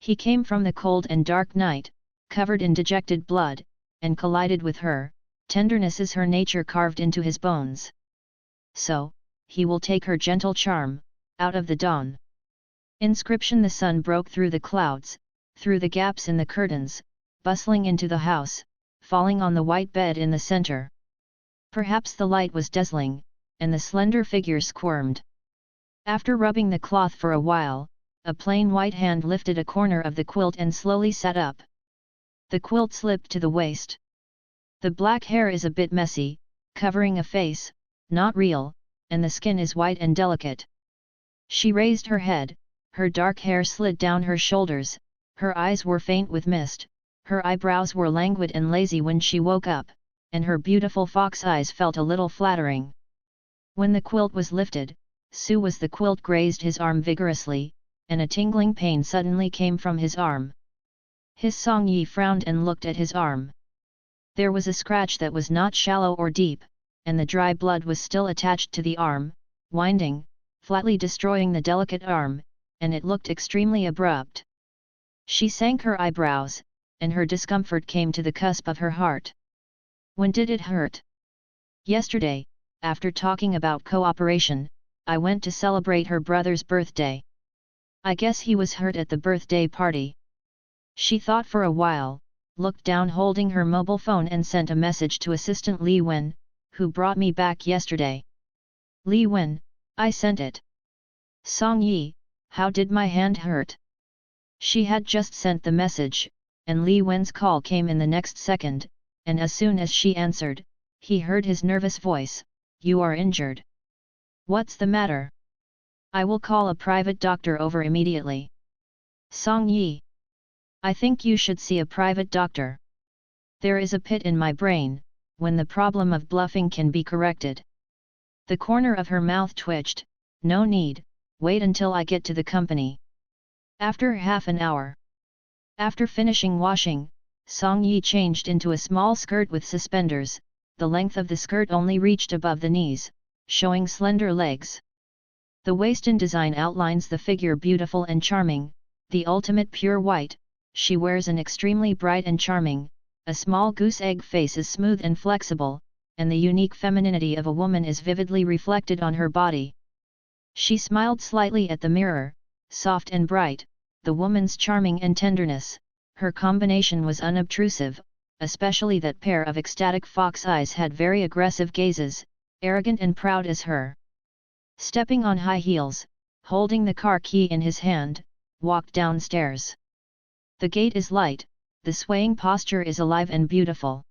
He came from the cold and dark night, covered in dejected blood, and collided with her. Tenderness is her nature carved into his bones. So, he will take her gentle charm, out of the dawn. Inscription: the sun broke through the clouds, through the gaps in the curtains, bustling into the house, falling on the white bed in the center. Perhaps the light was dazzling, and the slender figure squirmed. After rubbing the cloth for a while, a plain white hand lifted a corner of the quilt and slowly sat up. The quilt slipped to the waist. The black hair is a bit messy, covering a face, not real, and the skin is white and delicate. She raised her head, her dark hair slid down her shoulders, her eyes were faint with mist, her eyebrows were languid and lazy when she woke up, and her beautiful fox eyes felt a little flattering. When the quilt was lifted, the quilt grazed his arm vigorously, and a tingling pain suddenly came from his arm. His Song Yi frowned and looked at his arm. There was a scratch that was not shallow or deep, and the dry blood was still attached to the arm, winding, flatly destroying the delicate arm, and it looked extremely abrupt. She sank her eyebrows, and her discomfort came to the cusp of her heart. When did it hurt? Yesterday, after talking about cooperation, I went to celebrate her brother's birthday. I guess he was hurt at the birthday party. She thought for a while, looked down holding her mobile phone and sent a message to assistant Li Wen, who brought me back yesterday. Li Wen, I sent it. Song Yi, how did my hand hurt? She had just sent the message, and Li Wen's call came in the next second, and as soon as she answered, he heard his nervous voice, "You are injured. What's the matter? I will call a private doctor over immediately." Song Yi, I think you should see a private doctor. There is a pit in my brain, when the problem of bluffing can be corrected. The corner of her mouth twitched. No need, wait until I get to the company. After half an hour. After finishing washing, Song Yi changed into a small skirt with suspenders. The length of the skirt only reached above the knees, showing slender legs. The waist in design outlines the figure beautiful and charming, the ultimate pure white. She wears an extremely bright and charming, a small goose egg face is smooth and flexible, and the unique femininity of a woman is vividly reflected on her body. She smiled slightly at the mirror, soft and bright, the woman's charming and tenderness, her combination was unobtrusive, especially that pair of ecstatic fox eyes had very aggressive gazes, arrogant and proud as her. Stepping on high heels, holding the car key in his hand, walked downstairs. The gait is light, the swaying posture is alive and beautiful.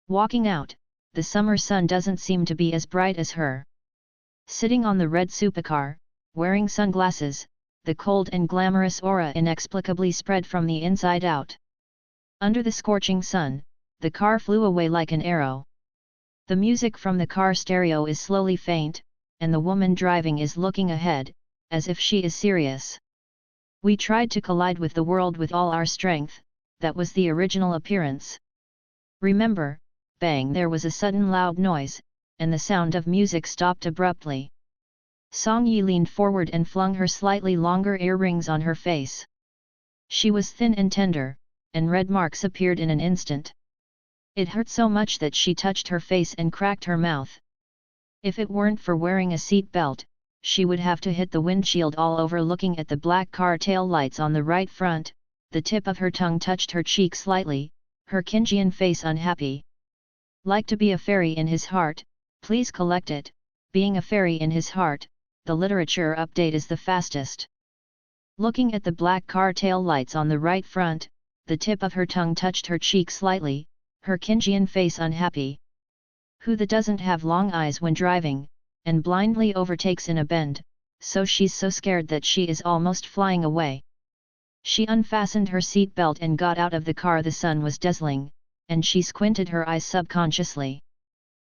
Walking out, the summer sun doesn't seem to be as bright as her. Sitting on the red supercar, wearing sunglasses, the cold and glamorous aura inexplicably spread from the inside out. Under the scorching sun, the car flew away like an arrow. The music from the car stereo is slowly faint, and the woman driving is looking ahead, as if she is serious. We tried to collide with the world with all our strength, that was the original appearance. Remember, bang, there was a sudden loud noise, and the sound of music stopped abruptly. Song Yi leaned forward and flung her slightly longer earrings on her face. She was thin and tender, and red marks appeared in an instant. It hurt so much that she touched her face and cracked her mouth. If it weren't for wearing a seat belt, she would have to hit the windshield all over. Looking at the black car tail lights on the right front, the tip of her tongue touched her cheek slightly, her Kinjian face unhappy. Like to be a fairy in his heart, please collect it. Being a fairy in his heart, the literature update is the fastest. Looking at the black car tail lights on the right front, the tip of her tongue touched her cheek slightly, her Kinjian face unhappy. Who the doesn't have long eyes when driving, and blindly overtakes in a bend, so she's so scared that she is almost flying away. She unfastened her seat belt and got out of the car. The sun was dazzling, and she squinted her eyes subconsciously.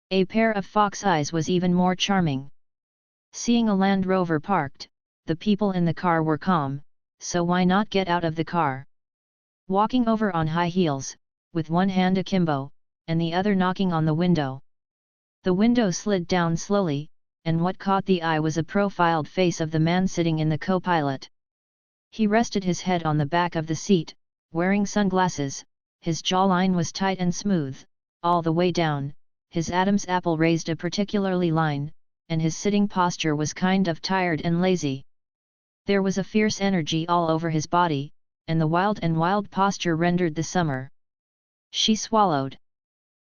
A pair of fox eyes was even more charming. Seeing a Land Rover parked, the people in the car were calm, so why not get out of the car? Walking over on high heels, with one hand akimbo, and the other knocking on the window. The window slid down slowly, and what caught the eye was a profiled face of the man sitting in the co-pilot. He rested his head on the back of the seat, wearing sunglasses. His jawline was tight and smooth, all the way down. His Adam's apple raised a particularly line, and his sitting posture was kind of tired and lazy. There was a fierce energy all over his body, and the wild posture rendered the summer. She swallowed.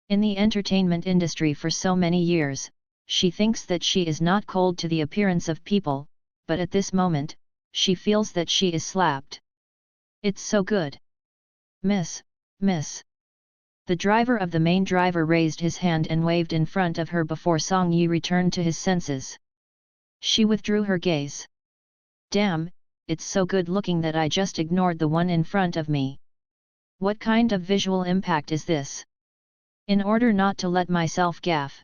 In the entertainment industry for so many years, she thinks that she is not cold to the appearance of people, but at this moment, she feels that she is slapped. It's so good. Miss. The driver of the main driver raised his hand and waved in front of her before Song Yi returned to his senses. She withdrew her gaze. Damn, it's so good looking that I just ignored the one in front of me. What kind of visual impact is this? In order not to let myself gaffe.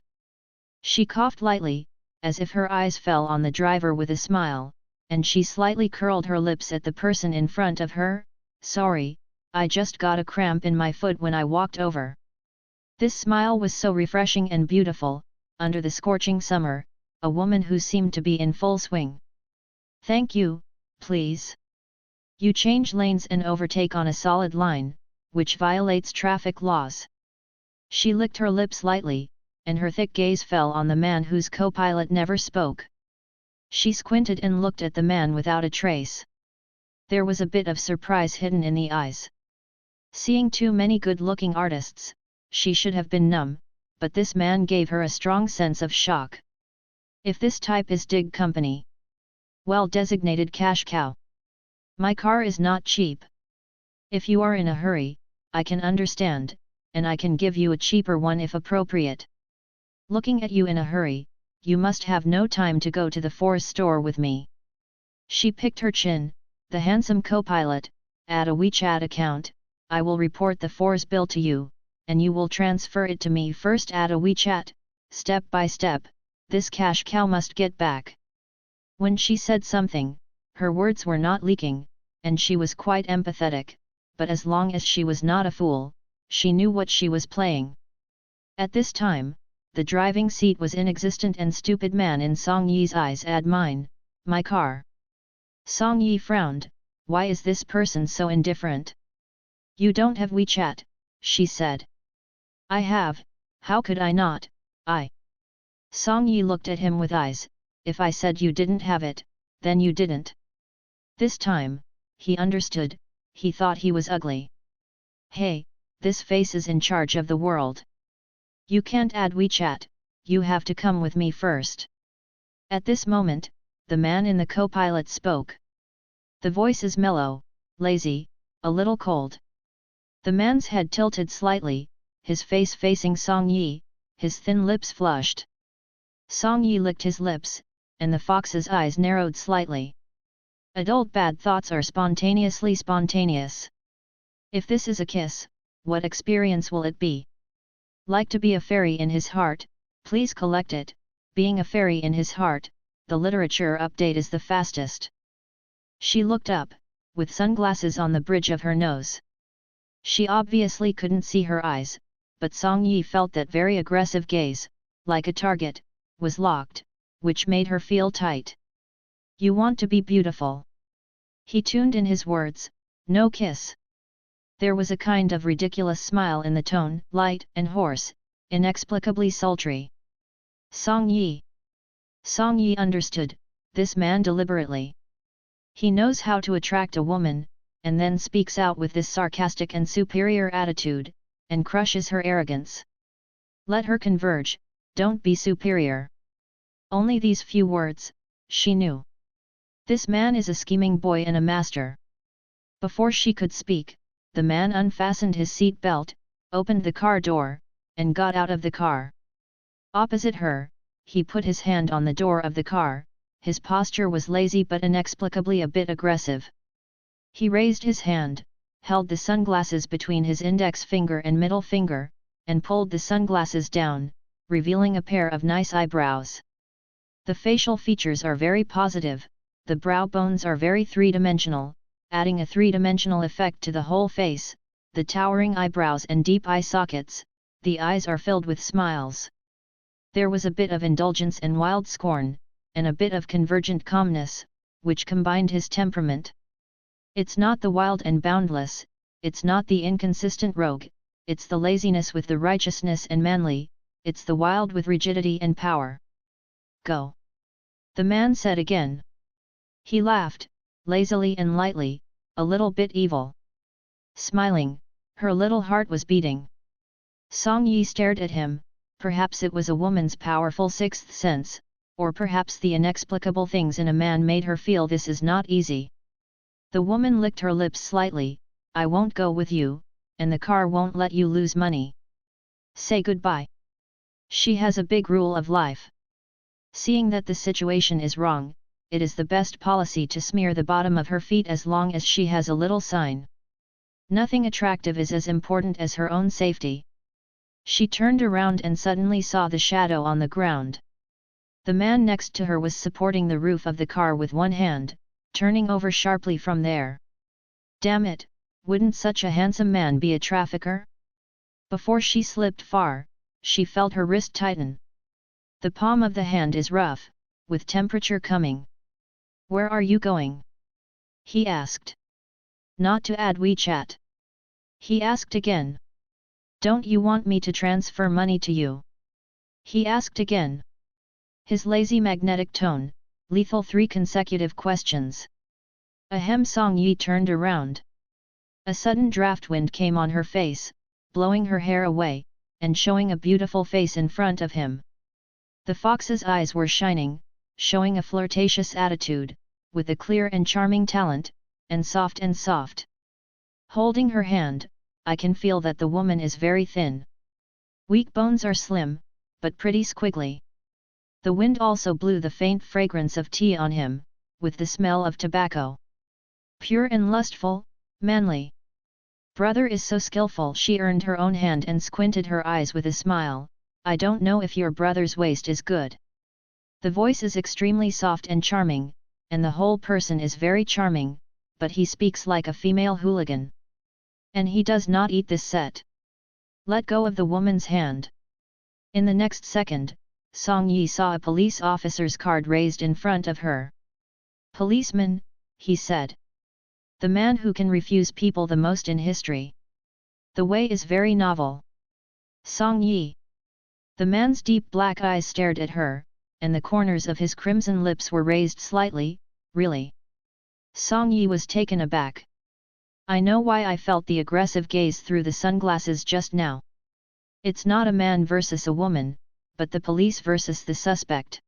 She coughed lightly, as if her eyes fell on the driver with a smile, and she slightly curled her lips at the person in front of her. Sorry, I just got a cramp in my foot when I walked over. This smile was so refreshing and beautiful, under the scorching summer, a woman who seemed to be in full swing. Thank you, please. You change lanes and overtake on a solid line, which violates traffic laws. She licked her lips lightly, and her thick gaze fell on the man whose co-pilot never spoke. She squinted and looked at the man without a trace. There was a bit of surprise hidden in the eyes. Seeing too many good-looking artists, she should have been numb, but this man gave her a strong sense of shock. If this type is dig company. Well-designated cash cow. My car is not cheap. If you are in a hurry, I can understand, and I can give you a cheaper one if appropriate. Looking at you in a hurry, you must have no time to go to the Force store with me. She picked her chin. The handsome co-pilot, add a WeChat account, I will report the Force bill to you, and you will transfer it to me first. Add a WeChat, step by step, this cash cow must get back. When she said something, her words were not leaking, and she was quite empathetic, but as long as she was not a fool, she knew what she was playing. At this time, the driving seat was inexistent and stupid man in Song Yi's eyes. Add mine, my car. Song Yi frowned. Why is this person so indifferent? You don't have WeChat, she said. I have, how could I not, Song Yi looked at him with eyes. If I said you didn't have it, then you didn't. This time, he understood, he thought he was ugly. Hey, this face is in charge of the world. You can't add WeChat, you have to come with me first. At this moment, the man in the co-pilot spoke. The voice is mellow, lazy, a little cold. The man's head tilted slightly, his face facing Song Yi, his thin lips flushed. Song Yi licked his lips, and the fox's eyes narrowed slightly. Adult bad thoughts are spontaneously spontaneous. If this is a kiss, what experience will it be? Like to be a fairy in his heart, please collect it. Being a fairy in his heart, the literature update is the fastest. She looked up, with sunglasses on the bridge of her nose. She obviously couldn't see her eyes, but Song Yi felt that very aggressive gaze, like a target, was locked, which made her feel tight. You want to be beautiful. He tuned in his words, no kiss. There was a kind of ridiculous smile in the tone, light and hoarse, inexplicably sultry. Song Yi. Song Yi understood, this man deliberately. He knows how to attract a woman, and then speaks out with this sarcastic and superior attitude, and crushes her arrogance. Let her converge, don't be superior. Only these few words, she knew. This man is a scheming boy and a master. Before she could speak, the man unfastened his seat belt, opened the car door, and got out of the car. Opposite her, he put his hand on the door of the car. His posture was lazy but inexplicably a bit aggressive. He raised his hand, held the sunglasses between his index finger and middle finger, and pulled the sunglasses down, revealing a pair of nice eyebrows. The facial features are very positive, the brow bones are very three-dimensional, adding a three-dimensional effect to the whole face, the towering eyebrows and deep eye sockets, the eyes are filled with smiles. There was a bit of indulgence and wild scorn, and a bit of convergent calmness, which combined his temperament. It's not the wild and boundless, it's not the inconsistent rogue, it's the laziness with the righteousness and manly, it's the wild with rigidity and power. Go! The man said again. He laughed, lazily and lightly, a little bit evil. Smiling, her little heart was beating. Song Yi stared at him, perhaps it was a woman's powerful sixth sense, or perhaps the inexplicable things in a man made her feel this is not easy. The woman licked her lips slightly. I won't go with you, and the car won't let you lose money. Say goodbye. She has a big rule of life. Seeing that the situation is wrong, it is the best policy to smear the bottom of her feet as long as she has a little sign. Nothing attractive is as important as her own safety. She turned around and suddenly saw the shadow on the ground. The man next to her was supporting the roof of the car with one hand, turning over sharply from there. Damn it, wouldn't such a handsome man be a trafficker? Before she slipped far, she felt her wrist tighten. The palm of the hand is rough, with temperature coming. Where are you going? He asked. Not to add WeChat. He asked again. Don't you want me to transfer money to you? He asked again. His lazy magnetic tone, lethal 3 consecutive questions. Ahem. Song Yi turned around. A sudden draft wind came on her face, blowing her hair away, and showing a beautiful face in front of him. The fox's eyes were shining, showing a flirtatious attitude, with a clear and charming talent, and soft. Holding her hand, I can feel that the woman is very thin. Weak bones are slim, but pretty squiggly. The wind also blew the faint fragrance of tea on him, with the smell of tobacco. Pure and lustful, manly. Brother is so skillful. She earned her own hand and squinted her eyes with a smile. I don't know if your brother's waist is good. The voice is extremely soft and charming, and the whole person is very charming, but he speaks like a female hooligan. And he does not eat this set. Let go of the woman's hand. In the next second, Song Yi saw a police officer's card raised in front of her. Policeman, he said. The man who can refuse people the most in history. The way is very novel. Song Yi. The man's deep black eyes stared at her, and the corners of his crimson lips were raised slightly. Really? Song Yi was taken aback. I know why I felt the aggressive gaze through the sunglasses just now. It's not a man versus a woman, but the police versus the suspect.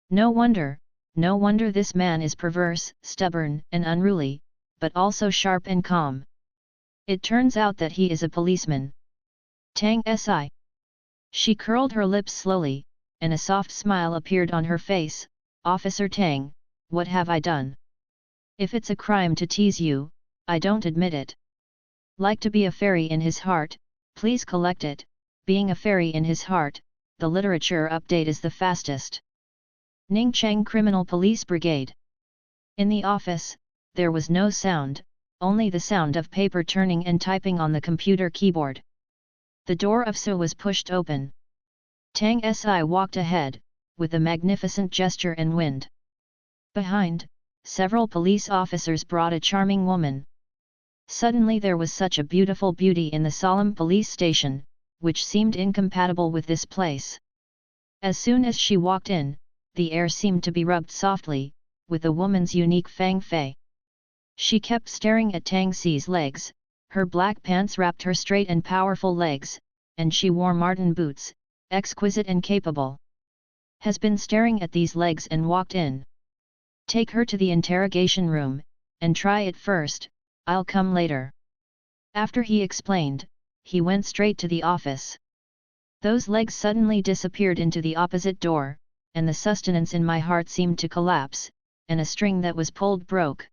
No wonder this man is perverse, stubborn, and unruly, but also sharp and calm. It turns out that he is a policeman. Tang Si. She curled her lips slowly, and a soft smile appeared on her face. Officer Tang, what have I done? If it's a crime to tease you, I don't admit it. Like to be a fairy in his heart, please collect it. Being a fairy in his heart, the literature update is the fastest. Ningcheng Criminal Police Brigade. In the office, there was no sound, only the sound of paper turning and typing on the computer keyboard. The door of So was pushed open. Tang Si walked ahead, with a magnificent gesture and wind. Behind, several police officers brought a charming woman. Suddenly there was such a beautiful beauty in the solemn police station, which seemed incompatible with this place. As soon as she walked in, the air seemed to be rubbed softly, with a woman's unique fang fei. She kept staring at Tang Si's legs, her black pants wrapped her straight and powerful legs, and she wore marten boots, exquisite and capable. Has been staring at these legs and walked in. Take her to the interrogation room, and try it first, I'll come later. After he explained, he went straight to the office. Those legs suddenly disappeared into the opposite door, and the sustenance in my heart seemed to collapse, and a string that was pulled broke.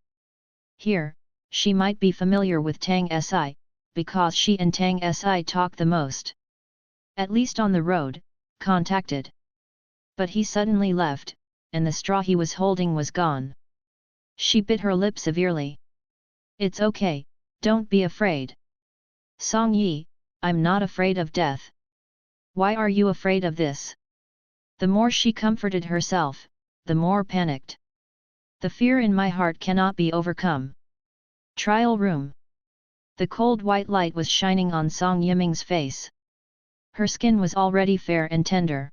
Here, she might be familiar with Tang Si, because she and Tang Si talk the most. At least on the road, contacted. But he suddenly left, and the straw he was holding was gone. She bit her lip severely. It's okay, don't be afraid. Song Yi, I'm not afraid of death. Why are you afraid of this? The more she comforted herself, the more panicked. The fear in my heart cannot be overcome. Trial room. The cold white light was shining on Song Yiming's face. Her skin was already fair and tender.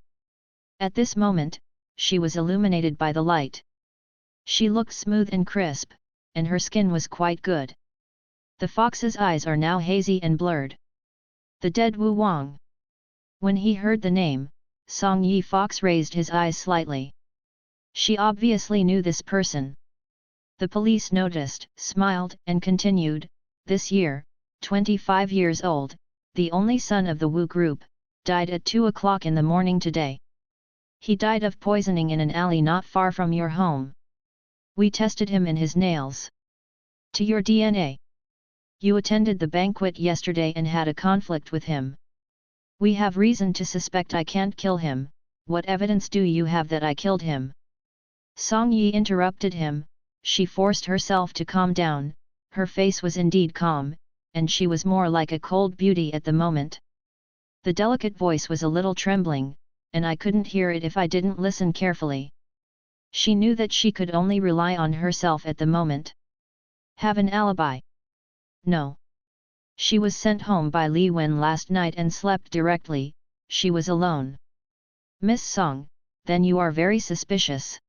At this moment, she was illuminated by the light. She looked smooth and crisp, and her skin was quite good. The fox's eyes are now hazy and blurred. The dead Wu Wang. When he heard the name, Song Yi Fox raised his eyes slightly. She obviously knew this person. The police noticed, smiled, and continued, this year, 25 years old, the only son of the Wu group, died at 2 o'clock in the morning today. He died of poisoning in an alley not far from your home. We tested him in his nails. To your DNA. You attended the banquet yesterday and had a conflict with him. We have reason to suspect I can't kill him. What evidence do you have that I killed him? Song Yi interrupted him. She forced herself to calm down. Her face was indeed calm, and she was more like a cold beauty at the moment. The delicate voice was a little trembling, and I couldn't hear it if I didn't listen carefully. She knew that she could only rely on herself at the moment. Have an alibi? No. She was sent home by Li Wen last night and slept directly. She was alone. Miss Song, then you are very suspicious.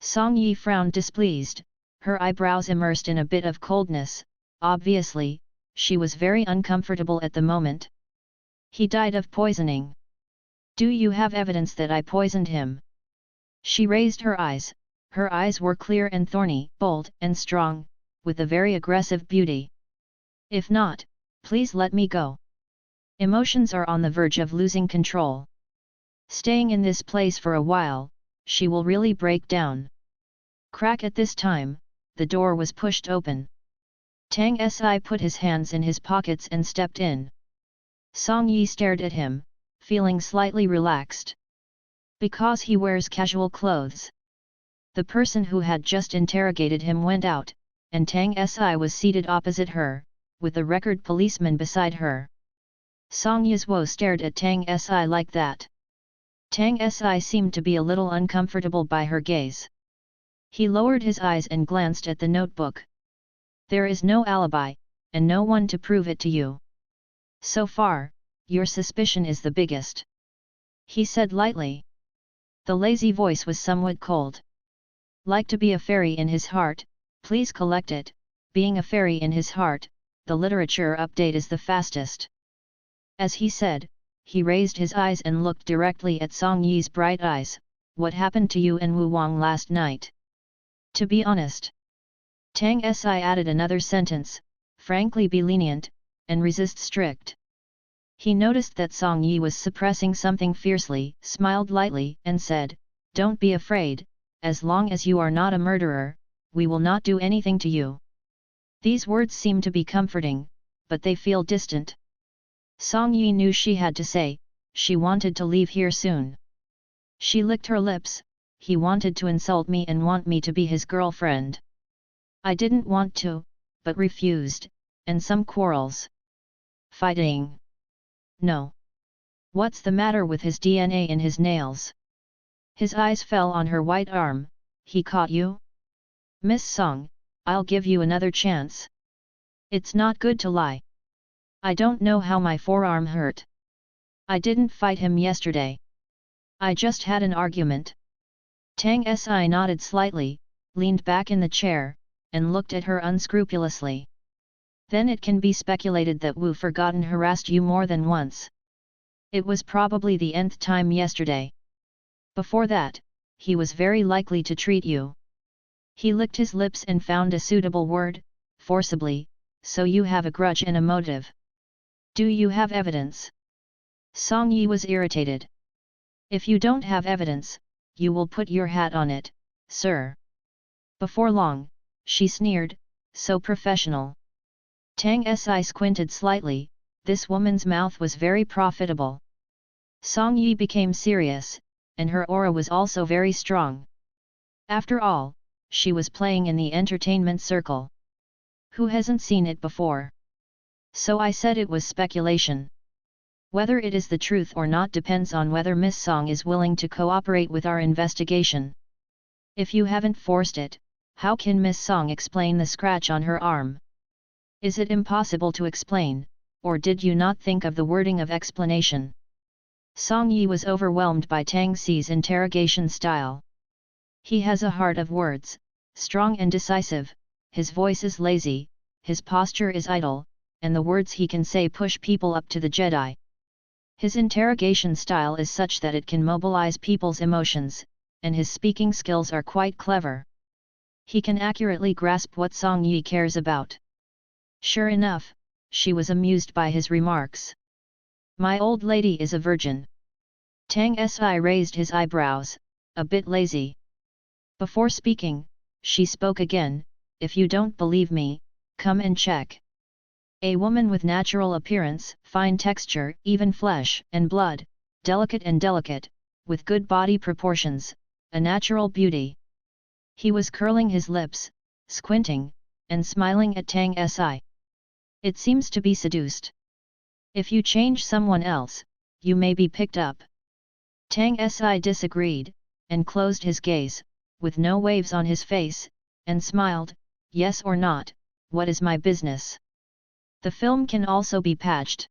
Song Yi frowned displeased, her eyebrows immersed in a bit of coldness. Obviously, she was very uncomfortable at the moment. He died of poisoning. Do you have evidence that I poisoned him? She raised her eyes. Her eyes were clear and thorny, bold and strong, with a very aggressive beauty. If not, please let me go. Emotions are on the verge of losing control. Staying in this place for a while, she will really break down. Crack at this time, the door was pushed open. Tang Si put his hands in his pockets and stepped in. Song Yi stared at him, feeling slightly relaxed. Because he wears casual clothes. The person who had just interrogated him went out, and Tang Si was seated opposite her, with a record policeman beside her. Song Yizhuo stared at Tang Si like that. Tang Si seemed to be a little uncomfortable by her gaze. He lowered his eyes and glanced at the notebook. There is no alibi, and no one to prove it to you. So far, your suspicion is the biggest. He said lightly. The lazy voice was somewhat cold. Like to be a fairy in his heart, please collect it. Being a fairy in his heart, the literature update is the fastest. As he said, he raised his eyes and looked directly at Song Yi's bright eyes. What happened to you and Wu Wang last night? To be honest. Tang Si added another sentence, frankly be lenient, and resist strict. He noticed that Song Yi was suppressing something fiercely, smiled lightly, and said, don't be afraid, as long as you are not a murderer, we will not do anything to you. These words seem to be comforting, but they feel distant. Song Yi knew she had to say, she wanted to leave here soon. She licked her lips. He wanted to insult me and want me to be his girlfriend. I didn't want to, but refused, and some quarrels. Fighting. No. What's the matter with his DNA in his nails? His eyes fell on her white arm. He caught you? Miss Song, I'll give you another chance. It's not good to lie. I don't know how my forearm hurt. I didn't fight him yesterday. I just had an argument. Tang Si nodded slightly, leaned back in the chair, and looked at her unscrupulously. Then it can be speculated that Wu Forgotten harassed you more than once. It was probably the nth time yesterday. Before that, he was very likely to treat you. He licked his lips and found a suitable word, forcibly, so you have a grudge and a motive. Do you have evidence? Song Yi was irritated. If you don't have evidence, you will put your hat on it, sir. Before long, she sneered, so professional. Tang Si squinted slightly, this woman's mouth was very profitable. Song Yi became serious, and her aura was also very strong. After all, she was playing in the entertainment circle. Who hasn't seen it before? So I said it was speculation. Whether it is the truth or not depends on whether Miss Song is willing to cooperate with our investigation. If you haven't forced it, how can Miss Song explain the scratch on her arm? Is it impossible to explain, or did you not think of the wording of explanation? Song Yi was overwhelmed by Tang Xi's interrogation style. He has a heart of words, strong and decisive, his voice is lazy, his posture is idle, and the words he can say push people up to the Jedi. His interrogation style is such that it can mobilize people's emotions, and his speaking skills are quite clever. He can accurately grasp what Song Yi cares about. Sure enough, she was amused by his remarks. My old lady is a virgin. Tang Si raised his eyebrows, a bit lazy. Before speaking, she spoke again, if you don't believe me, come and check. A woman with natural appearance, fine texture, even flesh and blood, delicate, with good body proportions, a natural beauty. He was curling his lips, squinting, and smiling at Tang Si. It seems to be seduced. If you change someone else, you may be picked up. Tang Si disagreed, and closed his gaze, with no waves on his face, and smiled, yes or not, what is my business? The film can also be patched.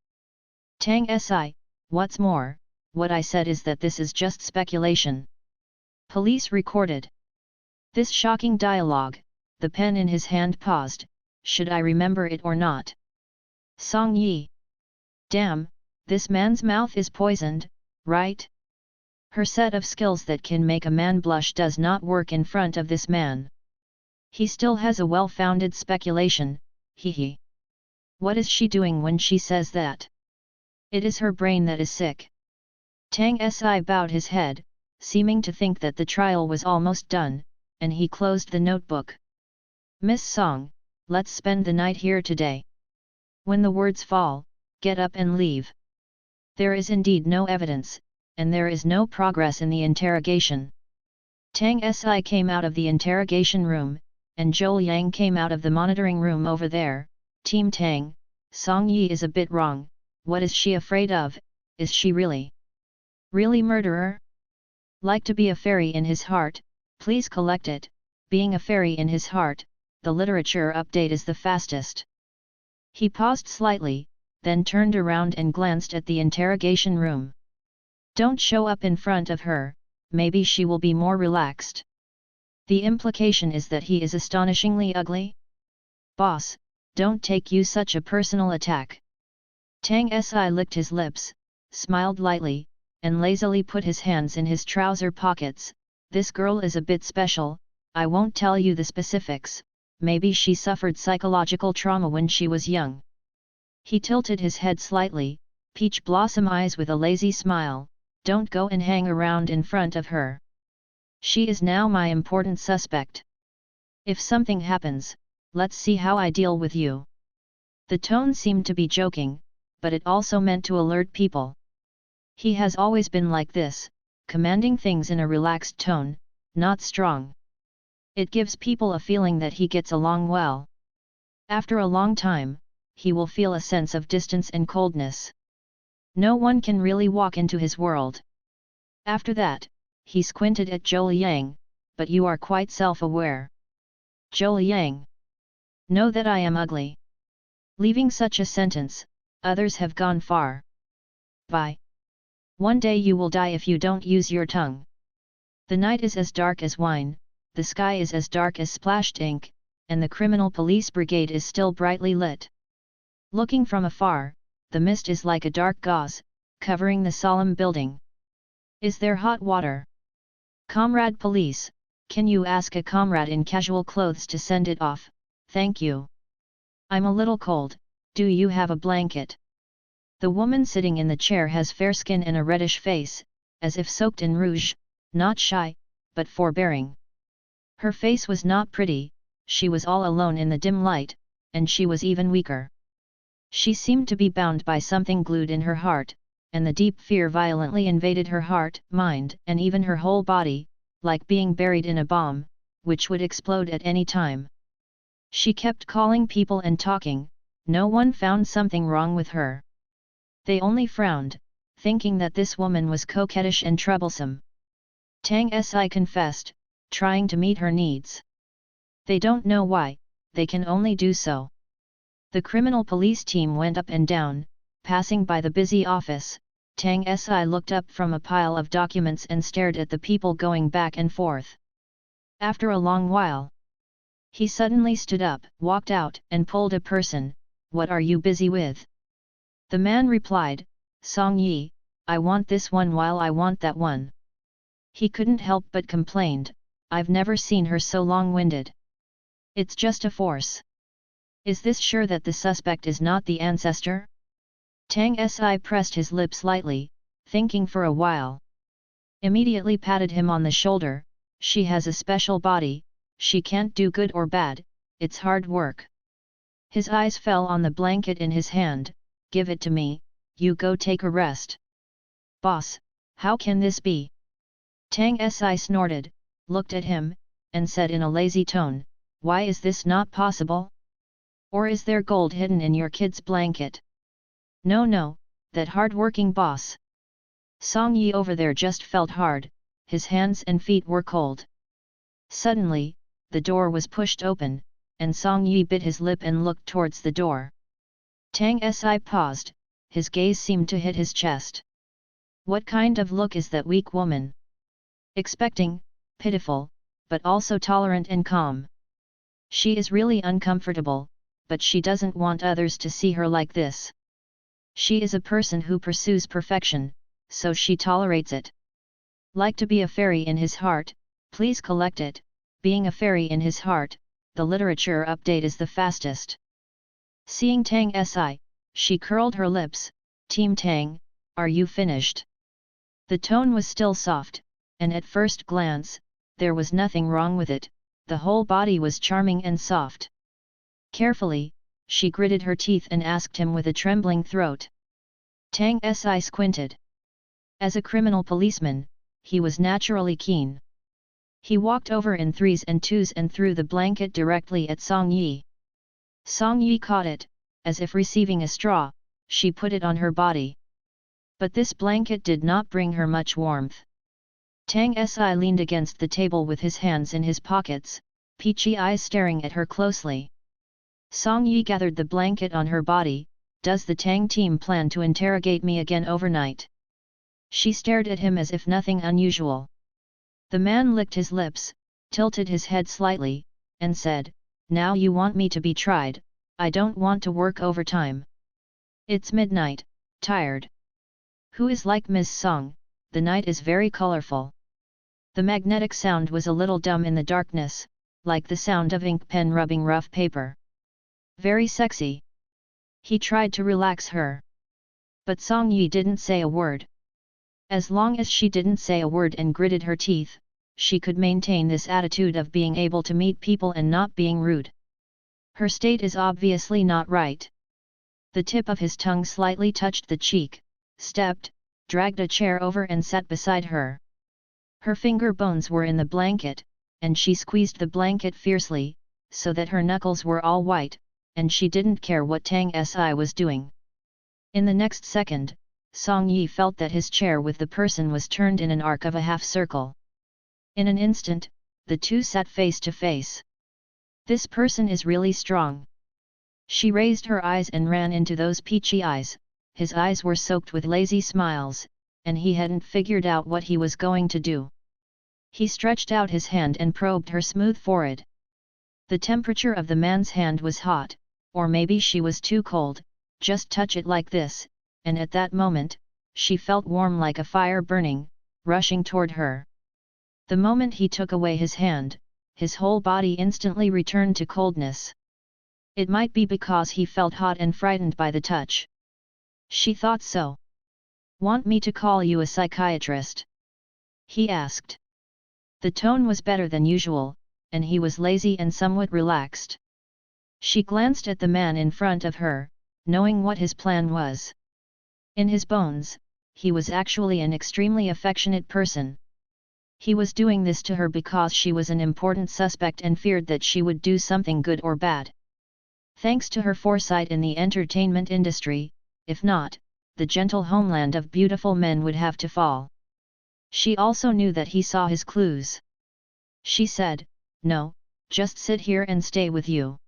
Tang Si, what's more, what I said is that this is just speculation. Police recorded. This shocking dialogue, the pen in his hand paused, should I remember it or not? Song Yi. Damn, this man's mouth is poisoned, right? Her set of skills that can make a man blush does not work in front of this man. He still has a well-founded speculation, hee. What is she doing when she says that? It is her brain that is sick. Tang Si bowed his head, seeming to think that the trial was almost done, and he closed the notebook. Miss Song, let's spend the night here today. When the words fall, get up and leave. There is indeed no evidence, and there is no progress in the interrogation. Tang Si came out of the interrogation room, and Zhou Yang came out of the monitoring room over there. Team Tang, Song Yi is a bit wrong, what is she afraid of, is she really murderer? Like to be a fairy in his heart, please collect it, being a fairy in his heart, the literature update is the fastest. He paused slightly, then turned around and glanced at the interrogation room. Don't show up in front of her, maybe she will be more relaxed. The implication is that he is astonishingly ugly? Boss, don't take you such a personal attack. Tang Si licked his lips, smiled lightly, and lazily put his hands in his trouser pockets. This girl is a bit special, I won't tell you the specifics, maybe she suffered psychological trauma when she was young. He tilted his head slightly, peach blossom eyes with a lazy smile, don't go and hang around in front of her. She is now my important suspect. If something happens, let's see how I deal with you. The tone seemed to be joking, but it also meant to alert people. He has always been like this, commanding things in a relaxed tone, not strong. It gives people a feeling that he gets along well. After a long time, he will feel a sense of distance and coldness. No one can really walk into his world. After that, he squinted at Zhou Yang, but you are quite self-aware. Zhou Yang. Know that I am ugly. Leaving such a sentence, others have gone far. Bye. One day you will die if you don't use your tongue. The night is as dark as wine, the sky is as dark as splashed ink, and the criminal police brigade is still brightly lit. Looking from afar, the mist is like a dark gauze, covering the solemn building. Is there hot water? Comrade police, can you ask a comrade in casual clothes to send it off, thank you. I'm a little cold, do you have a blanket? The woman sitting in the chair has fair skin and a reddish face, as if soaked in rouge, not shy, but forbearing. Her face was not pretty, she was all alone in the dim light, and she was even weaker. She seemed to be bound by something glued in her heart, and the deep fear violently invaded her heart, mind, and even her whole body, like being buried in a bomb, which would explode at any time. She kept calling people and talking, no one found something wrong with her. They only frowned, thinking that this woman was coquettish and troublesome. Tang Si confessed, trying to meet her needs. They don't know why, they can only do so. The criminal police team went up and down, passing by the busy office. Tang Si looked up from a pile of documents and stared at the people going back and forth. After a long while, he suddenly stood up, walked out, and pulled a person. "What are you busy with?" The man replied, "Song Yi, I want this one while I want that one." He couldn't help but complained, "I've never seen her so long-winded. It's just a force. Is this sure that the suspect is not the ancestor?" Tang Si pressed his lips lightly, thinking for a while. Immediately patted him on the shoulder, "She has a special body, she can't do good or bad, it's hard work." His eyes fell on the blanket in his hand, "Give it to me, you go take a rest." "Boss, how can this be?" Tang Si snorted, looked at him, and said in a lazy tone, "Why is this not possible? Or is there gold hidden in your kid's blanket?" No, that hard-working boss. Song Yi over there just felt hard, his hands and feet were cold. Suddenly, the door was pushed open, and Song Yi bit his lip and looked towards the door. Tang Si paused, his gaze seemed to hit his chest. What kind of look is that weak woman? Expecting, pitiful, but also tolerant and calm. She is really uncomfortable, but she doesn't want others to see her like this. She is a person who pursues perfection, so she tolerates it. Like to be a fairy in his heart, please collect it. Being a fairy in his heart, the literature update is the fastest. Seeing Tang Si, she curled her lips, "Team Tang, are you finished?" The tone was still soft, and at first glance, there was nothing wrong with it, the whole body was charming and soft. Carefully, she gritted her teeth and asked him with a trembling throat. Tang Si squinted. As a criminal policeman, he was naturally keen. He walked over in threes and twos and threw the blanket directly at Song Yi. Song Yi caught it, as if receiving a straw, she put it on her body. But this blanket did not bring her much warmth. Tang Si leaned against the table with his hands in his pockets, peachy eyes staring at her closely. Song Yi gathered the blanket on her body. "Does the Tang team plan to interrogate me again overnight?" She stared at him as if nothing unusual. The man licked his lips, tilted his head slightly, and said, "Now you want me to be tried, I don't want to work overtime. It's midnight, tired. Who is like Ms. Song, the night is very colorful." The magnetic sound was a little dumb in the darkness, like the sound of ink pen rubbing rough paper. "Very sexy." He tried to relax her. But Song Yi didn't say a word. As long as she didn't say a word and gritted her teeth, she could maintain this attitude of being able to meet people and not being rude. Her state is obviously not right. The tip of his tongue slightly touched the cheek, stepped, dragged a chair over and sat beside her. Her finger bones were in the blanket, and she squeezed the blanket fiercely, so that her knuckles were all white, and she didn't care what Tang Si was doing. In the next second, Song Yi felt that his chair with the person was turned in an arc of a half-circle. In an instant, the two sat face to face. This person is really strong. She raised her eyes and ran into those peachy eyes. His eyes were soaked with lazy smiles, and he hadn't figured out what he was going to do. He stretched out his hand and probed her smooth forehead. The temperature of the man's hand was hot, or maybe she was too cold. Just touch it like this, and at that moment, she felt warm like a fire burning, rushing toward her. The moment he took away his hand, his whole body instantly returned to coldness. It might be because he felt hot and frightened by the touch. She thought so. "Want me to call you a psychiatrist?" he asked. The tone was better than usual, and he was lazy and somewhat relaxed. She glanced at the man in front of her, knowing what his plan was. In his bones, he was actually an extremely affectionate person. He was doing this to her because she was an important suspect and feared that she would do something good or bad. Thanks to her foresight in the entertainment industry, if not, the gentle homeland of beautiful men would have to fall. She also knew that he saw his clues. She said, "No, just sit here and stay with you."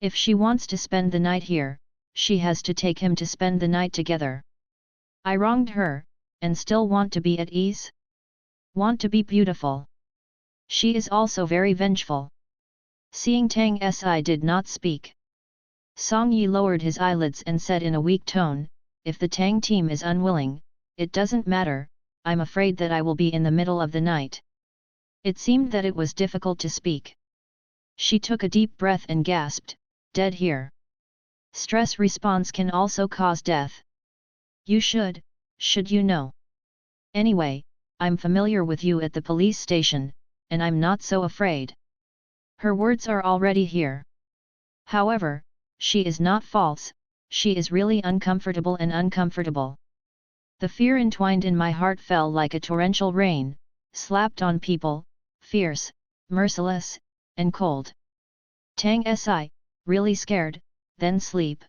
If she wants to spend the night here, she has to take him to spend the night together. I wronged her, and still want to be at ease? Want to be beautiful. She is also very vengeful. Seeing Tang Si did not speak, Song Yi lowered his eyelids and said in a weak tone, if the Tang team is unwilling, it doesn't matter, I'm afraid that I will be in the middle of the night. It seemed that it was difficult to speak. She took a deep breath and gasped, dead here. Stress response can also cause death. You should you know. Anyway, I'm familiar with you at the police station, and I'm not so afraid. Her words are already here. However, she is not false, she is really uncomfortable and uncomfortable. The fear entwined in my heart fell like a torrential rain, slapped on people, fierce, merciless, and cold. Tang Si, really scared, then sleep.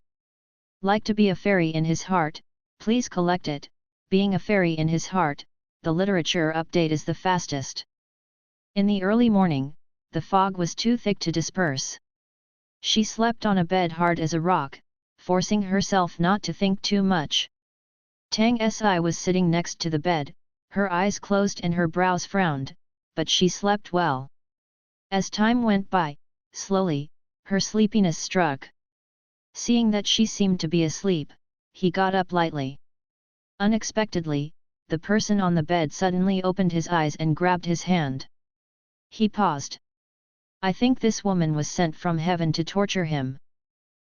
Like to be a fairy in his heart, please collect it, being a fairy in his heart, the literature update is the fastest. In the early morning, the fog was too thick to disperse. She slept on a bed hard as a rock, forcing herself not to think too much. Tang Si was sitting next to the bed, her eyes closed and her brows frowned, but she slept well. As time went by, slowly, her sleepiness struck. Seeing that she seemed to be asleep, he got up lightly. Unexpectedly, the person on the bed suddenly opened his eyes and grabbed his hand. He paused. I think this woman was sent from heaven to torture him.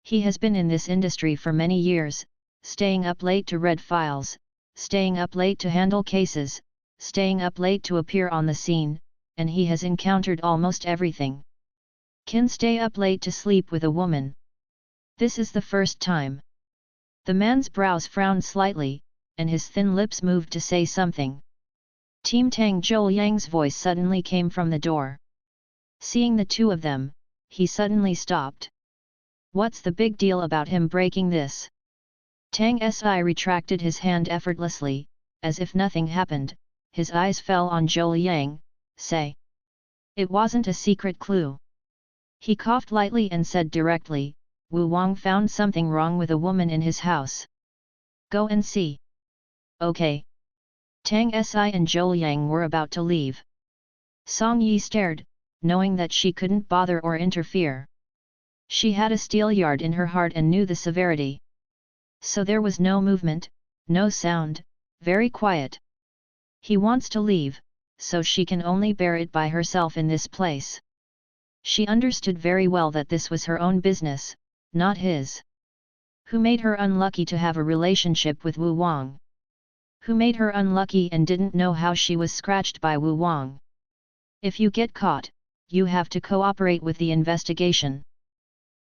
He has been in this industry for many years, staying up late to read files, staying up late to handle cases, staying up late to appear on the scene, and he has encountered almost everything. Can stay up late to sleep with a woman. This is the first time. The man's brows frowned slightly, and his thin lips moved to say something. Team Tang Zhou Yang's voice suddenly came from the door. Seeing the two of them, he suddenly stopped. What's the big deal about him breaking this? Tang Si retracted his hand effortlessly, as if nothing happened, his eyes fell on Zhou Yang, say. It wasn't a secret clue. He coughed lightly and said directly, Wu Wang found something wrong with a woman in his house. Go and see. Okay. Tang Si and Zhou Yang were about to leave. Song Yi stared, knowing that she couldn't bother or interfere. She had a steelyard in her heart and knew the severity. So there was no movement, no sound, very quiet. He wants to leave, so she can only bear it by herself in this place. She understood very well that this was her own business, not his. Who made her unlucky to have a relationship with Wu Wang? Who made her unlucky and didn't know how she was scratched by Wu Wang? If you get caught, you have to cooperate with the investigation.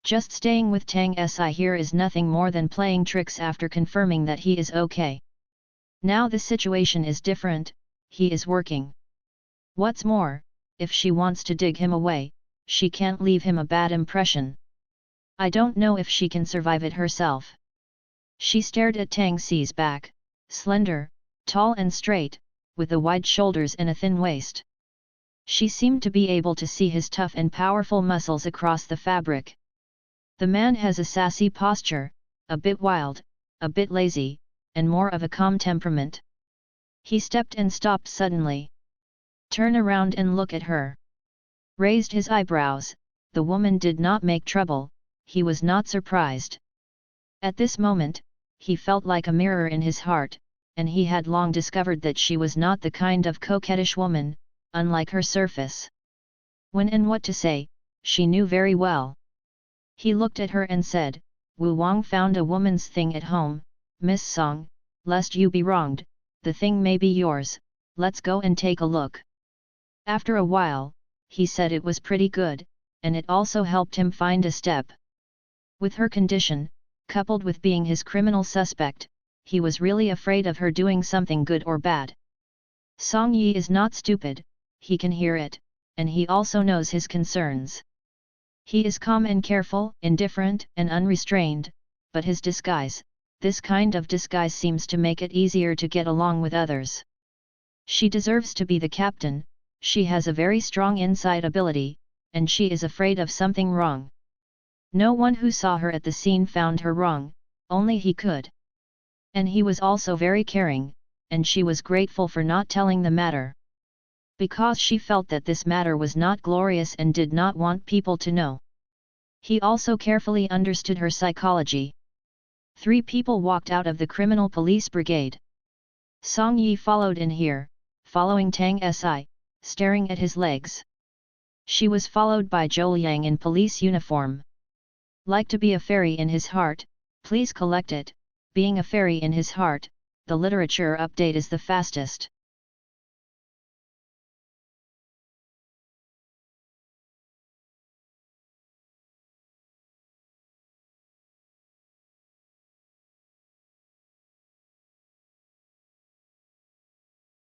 Just staying with Tang Si here is nothing more than playing tricks after confirming that he is okay. Now the situation is different, he is working. What's more, if she wants to dig him away, she can't leave him a bad impression. I don't know if she can survive it herself. She stared at Tang Si's back, slender, tall and straight, with the wide shoulders and a thin waist. She seemed to be able to see his tough and powerful muscles across the fabric. The man has a sassy posture, a bit wild, a bit lazy, and more of a calm temperament. He stepped and stopped suddenly. Turn around and look at her. Raised his eyebrows, the woman did not make trouble, he was not surprised. At this moment, he felt like a mirror in his heart, and he had long discovered that she was not the kind of coquettish woman, unlike her surface. When and what to say, she knew very well. He looked at her and said, Wu Wang found a woman's thing at home, Miss Song, lest you be wronged, the thing may be yours, let's go and take a look. After a while, he said it was pretty good, and it also helped him find a step. With her condition, coupled with being his criminal suspect, he was really afraid of her doing something good or bad. Song Yi is not stupid, he can hear it, and he also knows his concerns. He is calm and careful, indifferent and unrestrained, but his disguise, this kind of disguise seems to make it easier to get along with others. She deserves to be the captain, she has a very strong inside ability, and she is afraid of something wrong. No one who saw her at the scene found her wrong, only he could. And he was also very caring, and she was grateful for not telling the matter. Because she felt that this matter was not glorious and did not want people to know. He also carefully understood her psychology. 3 people walked out of the criminal police brigade. Song Yi followed in here, following Tang Si, staring at his legs. She was followed by Zhou Yang in police uniform. Like to be a fairy in his heart, please collect it. Being a fairy in his heart, the literature update is the fastest.